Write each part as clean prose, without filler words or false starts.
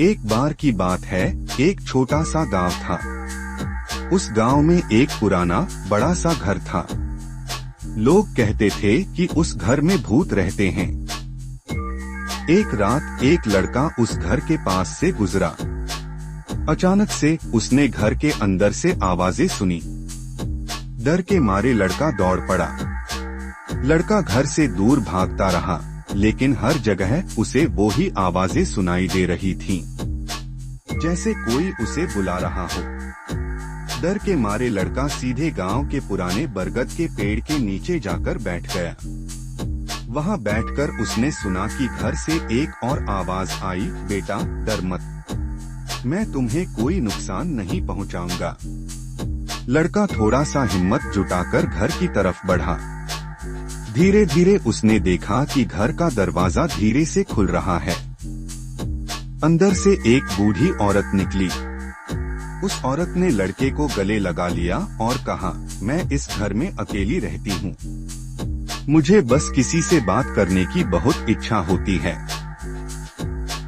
एक बार की बात है, एक छोटा सा गांव था। उस गांव में एक पुराना बड़ा सा घर था। लोग कहते थे कि उस घर में भूत रहते हैं। एक रात एक लड़का उस घर के पास से गुजरा। अचानक से उसने घर के अंदर से आवाजें सुनी। डर के मारे लड़का दौड़ पड़ा। लड़का घर से दूर भागता रहा, लेकिन हर जगह उसे वो ही आवाजें सुनाई दे रही थीं, जैसे कोई उसे बुला रहा हो। डर के मारे लड़का सीधे गांव के पुराने बरगद के पेड़ के नीचे जाकर बैठ गया। वहां बैठकर उसने सुना कि घर से एक और आवाज आई, बेटा डर मत, मैं तुम्हें कोई नुकसान नहीं पहुंचाऊंगा। लड़का थोड़ा सा हिम्मत जुटाकर घर की तरफ बढ़ा। धीरे धीरे उसने देखा कि घर का दरवाजा धीरे से खुल रहा है। अंदर से एक बूढ़ी औरत निकली। उस औरत ने लड़के को गले लगा लिया और कहा, मैं इस घर में अकेली रहती हूँ, मुझे बस किसी से बात करने की बहुत इच्छा होती है।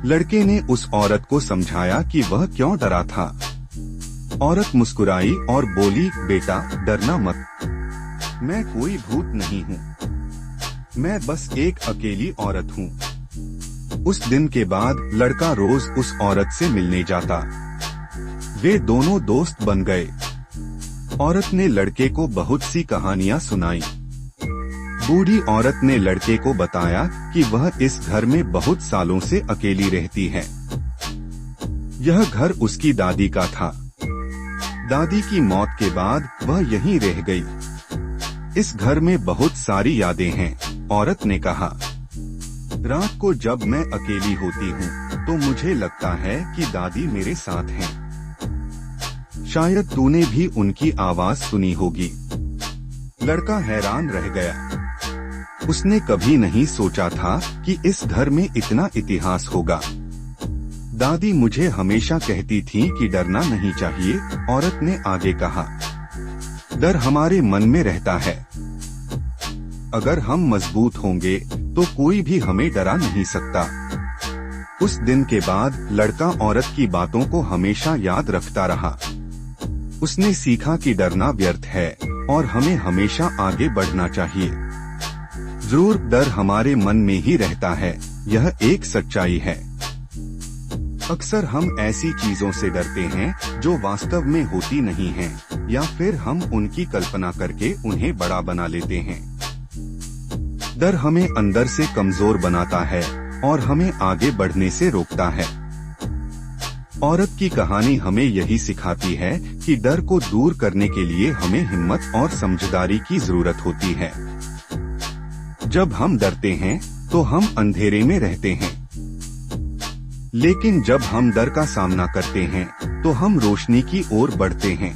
लड़के ने उस औरत को समझाया कि वह क्यों डरा था। औरत मुस्कुराई और बोली, बेटा डरना मत, मैं कोई भूत नहीं हूँ, मैं बस एक अकेली औरत हूँ। उस दिन के बाद लड़का रोज उस औरत से मिलने जाता। वे दोनों दोस्त बन गए। औरत ने लड़के को बहुत सी कहानियां सुनाई। बूढ़ी औरत ने लड़के को बताया कि वह इस घर में बहुत सालों से अकेली रहती है। यह घर उसकी दादी का था। दादी की मौत के बाद वह यहीं रह गई। इस घर में बहुत सारी यादें हैं। औरत ने कहा, रात को जब मैं अकेली होती हूँ तो मुझे लगता है कि दादी मेरे साथ हैं। शायद तूने भी उनकी आवाज सुनी होगी। लड़का हैरान रह गया। उसने कभी नहीं सोचा था कि इस घर में इतना इतिहास होगा। दादी मुझे हमेशा कहती थी कि डरना नहीं चाहिए। औरत ने आगे कहा, डर हमारे मन में रहता है। अगर हम मजबूत होंगे तो कोई भी हमें डरा नहीं सकता। उस दिन के बाद लड़का औरत की बातों को हमेशा याद रखता रहा। उसने सीखा कि डरना व्यर्थ है और हमें हमेशा आगे बढ़ना चाहिए। जरूर डर हमारे मन में ही रहता है, यह एक सच्चाई है। अक्सर हम ऐसी चीजों से डरते हैं जो वास्तव में होती नहीं हैं, या फिर हम उनकी कल्पना करके उन्हें बड़ा बना लेते हैं। डर हमें अंदर से कमजोर बनाता है और हमें आगे बढ़ने से रोकता है। औरत की कहानी हमें यही सिखाती है कि डर को दूर करने के लिए हमें हिम्मत और समझदारी की जरूरत होती है। जब हम डरते हैं तो हम अंधेरे में रहते हैं, लेकिन जब हम डर का सामना करते हैं तो हम रोशनी की ओर बढ़ते हैं।